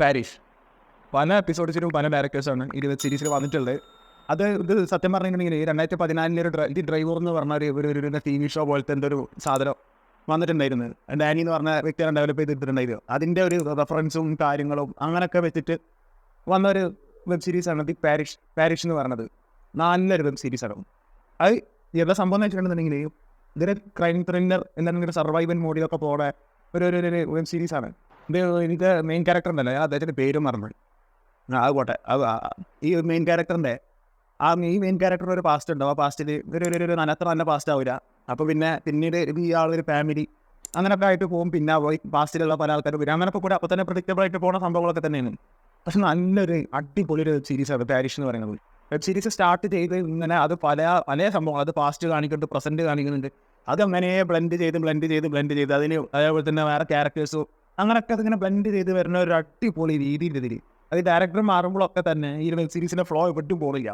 Parish. പല എപ്പിസോഡ്സിലും പല ഡയറക്ടേഴ്സാണ് ഈ വെബ് സീരീസിൽ വന്നിട്ടുള്ളത്. ഇത് സത്യം പറഞ്ഞിട്ടുണ്ടെങ്കിൽ 2014 ഡ്രൈവർ എന്ന് പറഞ്ഞ ഒരു ടി വി ഷോ പോലത്തെ എന്തൊരു സാധനം വന്നിട്ടുണ്ടായിരുന്നു. ഡാനി എന്ന് പറഞ്ഞ വ്യക്തിയാണ് ഡെവലപ്പ് ചെയ്തിട്ടുണ്ടായിരുന്നു. അതിൻ്റെ ഒരു റെഫറൻസും കാര്യങ്ങളും അങ്ങനെയൊക്കെ വെച്ചിട്ട് വന്നൊരു വെബ് സീരീസാണ് ദി പാരിഷ് എന്ന് പറഞ്ഞത്. നല്ലൊരു വെബ് സീരീസാണ്. അത് എന്താ സംഭവം എന്ന് വെച്ചിട്ടുണ്ടെന്നുണ്ടെങ്കിൽ ഇതൊരു ക്രൈം ത്രില്ലർ എന്തെങ്കിലും സർവൈവൽ മോഡിലൊക്കെ പോകെ ഒരു വെബ് സീരീസാണ്. ഇത് മെയിൻ ക്യാരക്ടർ ഉണ്ടല്ലോ, അദ്ദേഹത്തിൻ്റെ പേരും മറന്നു. ആകോട്ടെ, ഈ മെയിൻ ക്യാരക്ടറിൻ്റെ ഈ മെയിൻ ക്യാരക്ടർ ഒരു പാസ്റ്റ് ഉണ്ടാവും. ആ പാസ്റ്റിൽ ഒരു അത്ര നല്ല പാസ്റ്റ് ആവില്ല. അപ്പോൾ പിന്നീട് ഈ ആളൊരു ഫാമിലി അങ്ങനെയൊക്കെ ആയിട്ട് പോകും. പിന്നെ പോയി പാസ്റ്റിലുള്ള പല ആൾക്കാർ വരും. അങ്ങനെയൊക്കെ കൂടെ അപ്പോൾ തന്നെ പ്രഡിക്റ്റബിൾ ആയിട്ട് പോകുന്ന സംഭവങ്ങളൊക്കെ തന്നെയാണ്. പക്ഷെ നല്ലൊരു അടിപൊളി ഒരു വെബ് സീരീസാണ് പാരിഷ് എന്ന് പറയുന്നത്. വെബ് സീരീസ് സ്റ്റാർട്ട് ചെയ്ത് ഇങ്ങനെ അത് പല സംഭവങ്ങൾ, അത് പാസ്റ്റ് കാണിക്കുന്നുണ്ട്, പ്രസൻറ്റ് കാണിക്കുന്നുണ്ട്. അത് അങ്ങനെ ബ്ലെൻഡ് ചെയ്ത് അതിന് അതേപോലെ തന്നെ വേറെ ക്യാരക്ടേഴ്സും അങ്ങനെയൊക്കെ അതിങ്ങനെ ബ്ലെൻഡ് ചെയ്ത് വരുന്ന ഒരു അടിപൊളി രീതിയിൽ ഇതിൽ അത് ഡയറക്ടർ മാറുമ്പോഴൊക്കെ തന്നെ ഈ വെബ് സീരീസിൻ്റെ ഫ്ലോ വിട്ടും പോകില്ല.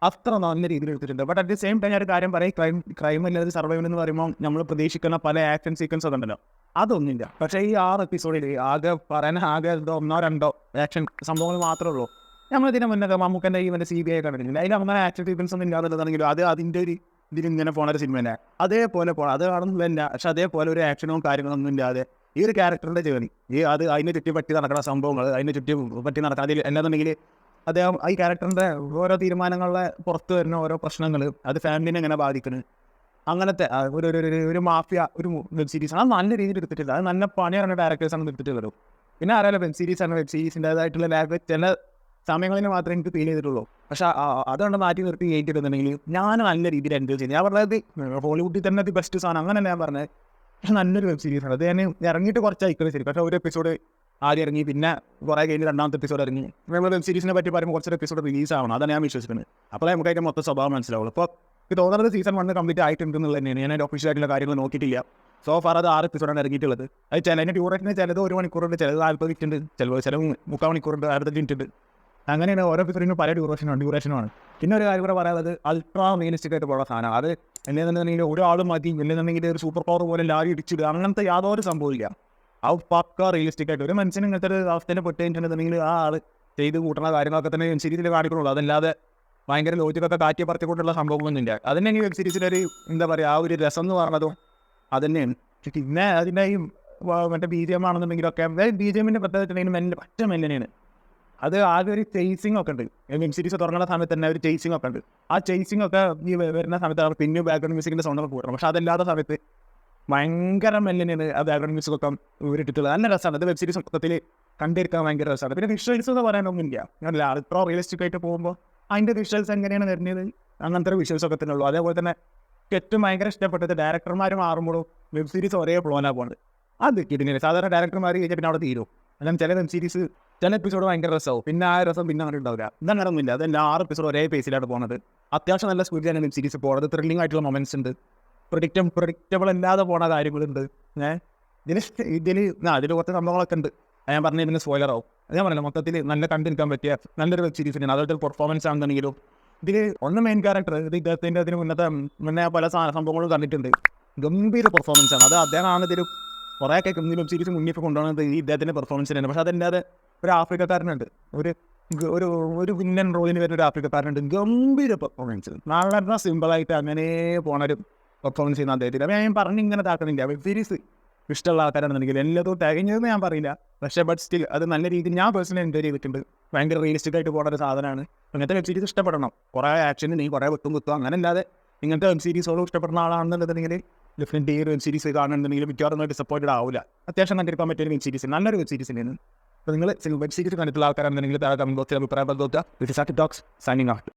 അത്ര നല്ല രീതിയിൽ എടുത്തിട്ടുണ്ട്. But at the same time ഒരു കാര്യം പറയും, ക്രൈം അല്ലാതെ സർവൈവൽ എന്ന് പറയുമ്പോൾ നമ്മൾ പ്രതീക്ഷിക്കുന്ന പല ആക്ഷൻ സീക്വൻസ് ഒക്കെ ഉണ്ടല്ലോ, അതൊന്നുമില്ല. പക്ഷേ ഈ 6 എപ്പിസോഡിൽ ആകെ 1-2 ആക്ഷൻ സംഭവങ്ങൾ മാത്രമേ ഉള്ളൂ. നമ്മളിതിനെ മുന്നേ മമ്മൂക്കൻ്റെ ഈ CBI കണ്ടിട്ടില്ല. അതിൽ അങ്ങനെ ആക്ഷൻ സീക്വൻസ് ഒന്നും ഇല്ലാന്നുള്ളതാണെങ്കിലും അത് അതിൻ്റെ ഒരു ഇതിലിങ്ങനെ പോണ ഒരു സിനിമ തന്നെ അതേപോലെ പോകണം. അത് കാണുന്നില്ല, പക്ഷെ അതേപോലെ ഒരു ആക്ഷനോ കാര്യങ്ങളൊന്നും ഇല്ലാതെ ഈ ഒരു ക്യാരക്ടറിൻ്റെ ജേണി അതിനെ ചുറ്റി നടക്കുന്ന സംഭവങ്ങൾ, അതിനെ ചുറ്റി നടക്കുക, അതിൽ എന്നാന്നുണ്ടെങ്കിൽ അദ്ദേഹം ഈ ക്യാരക്ടറിൻ്റെ ഓരോ തീരുമാനങ്ങളുടെ പുറത്ത് വരുന്ന ഓരോ പ്രശ്നങ്ങൾ അത് ഫാമിലിനെ എങ്ങനെ ബാധിക്കുന്നത്, അങ്ങനത്തെ ഒരു മാഫിയ ഒരു വെബ് സീരീസാണ്. അത് നല്ല രീതിയിൽ എടുത്തിട്ടില്ല. അത് നല്ല പണിയാണ് ഡയറക്ടേഴ്സാണ് എടുത്തിട്ടുള്ളത്. പിന്നെ അറിയാലോ വെബ് സീരീസിൻ്റെതായിട്ടുള്ള ലാംഗ്വേജ് ചില സമയങ്ങളിൽ മാത്രമേ എനിക്ക് ഫീൽ ചെയ്തിട്ടുള്ളൂ. പക്ഷേ അതുകൊണ്ട് മാറ്റി നിർത്തി കേട്ടിട്ടുണ്ടെങ്കിൽ ഞാൻ നല്ല രീതിയിൽ എൻജോയ് ചെയ്തു. ഞാൻ പറഞ്ഞത് ഹോളിവുഡിൽ തന്നെ അത് ബെസ്റ്റ് സാധനം അങ്ങനെയല്ല ഞാൻ പറഞ്ഞത്. പക്ഷെ നല്ലൊരു വെബ് സീരീസാണ്. അത് ഞാൻ ഇറങ്ങിയിട്ട് കുറച്ചായിക്കോളെ ശരി. പക്ഷേ ഒരു എപ്പിസോഡ് ആദ്യം ഇറങ്ങി, പിന്നെ കുറേ കഴിഞ്ഞ് രണ്ടാമത്തെ എപ്പിസോഡ് ഇറങ്ങി. നമ്മൾ വെബ് സീരീസിനെ പറ്റി പറയുമ്പോൾ കുറച്ചൊരു എപ്പിസോഡ് റിലീസ് ആവണം. അതാണ് ഞാൻ വിശ്വസിക്കുന്നത്. അപ്പോൾ നമുക്ക് അതിൻ്റെ മൊത്തം സ്വഭാവം മനസ്സിലാവുള്ളൂ. അപ്പോൾ ഇത് തോന്നുന്നത് സീസൺ 1 കംപ്ലീറ്റ് ആയിട്ടുണ്ടെന്നുള്ളത് തന്നെയാണ്. ഞാൻ അതിൻ്റെ ഒഫീഷ്യലായിട്ടുള്ള കാര്യങ്ങൾ നോക്കിയിട്ടില്ല. സോ ഫാർ അത് 6 എപ്പിസോഡാണ് ഇറങ്ങിയിട്ടുള്ളത്. അത് അതിൻ്റെ ഡ്യൂറേഷൻ ചിലത് 1 മണിക്കൂറുണ്ട്, ചിലത് 40 മിനിറ്റ് ഉണ്ട്, ചില 3/4 മണിക്കൂറുണ്ട്, 65 മിനിറ്റ് ഉണ്ട്. അങ്ങനെയാണ് ഓരോ എപ്പിസോഡിനും പല ഡ്യൂറേഷനാണ്. പിന്നെ ഒരു കാര്യം കൂടെ പറയാനുള്ളത്, അൾട്രാ റിയലിസ്റ്റിക് ആയിട്ട് പോകുന്ന സാധനം. അത് എന്നുണ്ടെങ്കിൽ ഒരാൾ മതി, എന്നുണ്ടെങ്കിൽ ഒരു സൂപ്പർ പവർ പോലെ ലാരി ഇടിച്ചിടുക, അങ്ങനത്തെ യാതൊരു സംഭവമില്ല. അത് പക്ക റിയലിസ്റ്റിക് ആയിട്ട് ഒരു മനുഷ്യന് ഇങ്ങനത്തെ ഒരു അവസ്ഥയിൽ പെട്ട് കഴിഞ്ഞിട്ടുണ്ടെങ്കിൽ ആ ആൾ ചെയ്ത് കൂട്ടുന്ന കാര്യങ്ങളൊക്കെ തന്നെ വെബ് സീരീസിൽ കാണിക്കുള്ളൂ. അതല്ലാതെ ഭയങ്കര ലോജിക്കൊക്കെ കാറ്റി പറത്തിക്കൊണ്ടുള്ള സംഭവങ്ങളൊന്നും ഇല്ല. അതന്നെ ഈ വെബ് സീരീസിലൊരു എന്താ പറയുക, ആ ഒരു രസം എന്ന് പറഞ്ഞതും അത് തന്നെയാണ്. പിന്നെ അതിൻ്റെ ഈ മറ്റേ BGM ആണെന്നുണ്ടെങ്കിലൊക്കെ BGMൻ്റെ പ്രത്യേകത പറ്റ മെല്ലനെയാണ്. അത് ആകെ ഒരു ചേസിങ് ഒക്കെ ഉണ്ട്. വെബ് സീരീസ് തുടങ്ങുന്ന സമയത്ത് തന്നെ ഒരു ചേസിങ് ഒക്കെ ഉണ്ട്. ആ ചേസിങ് ഒക്കെ ഈ വരുന്ന സമയത്ത് പിന്നെ ബാക്ക്ഗ്രൗണ്ട് മ്യൂസിക്കിൻ്റെ സൗണ്ടൊക്കെ കൂട്ടണം. പക്ഷെ അതല്ലാത്ത സമയത്ത് ഭയങ്കര മെല്ലനെയാണ് ആ ബാക്ക്ഗ്രൗണ്ട് മ്യൂസിക്കൊക്കെ ഇട്ടിട്ടുള്ളത്. നല്ല രസമാണ്. അത് വെബ് സീരീസ് മൊത്തത്തിൽ കണ്ടിരിക്കാൻ ഭയങ്കര രസമാണ്. പിന്നെ വിഷ്വൽസ് എന്ന് പറയാനൊന്നുമില്ല. ഞാനല്ല അൾട്രാ റിയലിസ്റ്റിക് ആയിട്ട് പോകുമ്പോൾ അതിൻ്റെ വിഷ്വൽസ് എങ്ങനെയാണ് വരുന്നത്, അങ്ങനത്തെ ഒരു വിഷ്വൽസ് ഒക്കെ തന്നെ ഉള്ളൂ. അതേപോലെ തന്നെ ഏറ്റവും ഭയങ്കര ഇഷ്ടപ്പെട്ടത് ഡയറക്ടർമാർ മാറുമ്പോഴും വെബ് സീരീസ് ഒരേ പ്ലോനാണ് പോകുന്നത്. അത് കിട്ടുന്നില്ല. സാധാരണ ഡയറക്ടർമാർ കഴിഞ്ഞാൽ പിന്നെ അവിടെ തീരും. അല്ലെങ്കിൽ ചില വെബ് സീരീസ് ചില എപ്പിസോഡ് ഭയങ്കര രസമാവും, പിന്നെ ആ രസം പിന്നെ അങ്ങനെ ഉണ്ടാവില്ല. ഇതങ്ങനെ ഒന്നുമില്ല. അതെല്ലാം 6 എപ്പിസോഡ് ഒരേ പേസിലാണ് പോകുന്നത്. അത്യാവശ്യം നല്ല സ്പീഡിലാണ് വെബ് സീരീസ് പോകുന്നത്. ത്രില്ലിംഗ് ആയിട്ടുള്ള മൊമെന്റ്സ് ഉണ്ട്, പ്രഡിക്റ്റബിൾ അല്ലാതെ പോണ കാര്യങ്ങളുണ്ട്. ഇതിൽ കുറച്ച് സംഭവങ്ങളൊക്കെ ഉണ്ട്. ഞാൻ പറഞ്ഞ ഇതിന് സ്പോയിലർ ആവും. ഞാൻ പറഞ്ഞില്ല, മൊത്തത്തിൽ നല്ല കണ്ടിരിക്കാൻ പറ്റിയ നല്ലൊരു വെബ് സീരീസ് തന്നെയാണ്. അതുപോലെ പെർഫോമൻസ് ആണെന്നുണ്ടെങ്കിലും ഇതിൽ മെയിൻ ക്യാരക്ടർ ഇദ്ദേഹത്തിൻ്റെ മുന്നേ പല സംഭവങ്ങളും കണ്ടിട്ടുണ്ട്. ഗംഭീര പെർഫോമൻസ് ആണ്. അത് അദ്ദേഹമാണ് ഇതിൽ കുറേയൊക്കെ വെബ് സീരീസ് മുന്നിൽ കൊണ്ടുപോകുന്നത് ഈ ഇദ്ദേഹത്തിൻ്റെ പെർഫോമൻസ് തന്നെയാണ്. പക്ഷേ അതല്ലാതെ ഒരു ആഫ്രിക്കക്കാരനുണ്ട്, ഒരു വില്ലൻ റോളിന് വരുന്ന ഒരു ആഫ്രിക്കക്കാരനുണ്ട്. ഗംഭീര പെർഫോമൻസ്, വളരെ സിമ്പിളായിട്ട് അങ്ങനെ പോണൊരു പെർഫോമൻസ് ചെയ്യുന്ന അദ്ദേഹത്തിന്. അപ്പോൾ ഞാൻ പറഞ്ഞിങ്ങനെ താക്കുന്നില്ല. വെബ് സീരീസ് ഇഷ്ടമുള്ള ആൾക്കാരാണെന്നുണ്ടെങ്കിൽ എല്ലാതും തികഞ്ഞതെന്ന് ഞാൻ പറയില്ല. പക്ഷേ ബട്ട് സ്റ്റിൽ അത് നല്ല രീതിയിൽ ഞാൻ പേഴ്സണലി എൻജോയ് ചെയ്തിട്ടുണ്ട്. ഭയങ്കര റിയലിസ്റ്റിക് ആയിട്ട് പോകുന്ന ഒരു സാധനമാണ്. അങ്ങനത്തെ വെബ് സീരീസ് ഇഷ്ടപ്പെടണം. കുറേ ആക്ഷൻ നീ കുറേ കുത്തും അങ്ങനെ അല്ലാതെ ഇങ്ങനത്തെ വെബ് സീരീസോടും ഇഷ്ടപ്പെടുന്ന ആളാണെന്നുണ്ടെങ്കിൽ ഡെഫിനറ്റ് ഈ വെബ് സീരീസ് കാണുന്നുണ്ടെങ്കിൽ മിക്കവാറും ഡിസപ്പോയിൻറ്റഡ് ആവില്ല. അത്യാവശ്യം കണ്ടിരിക്കാൻ പറ്റിയ വെബ് സീരീസ്, നല്ലൊരു വെബ് സീരീസ് തന്നെയാണ്. അപ്പോൾ നിങ്ങൾ വെബ് സീരീസ് കണ്ടിട്ടുള്ള ആൾക്കാരാണെന്നുണ്ടെങ്കിൽ കമന്റ് ബോക്സിൽ അഭിപ്രായം ബന്ധുക. This is Arty Talks signing out.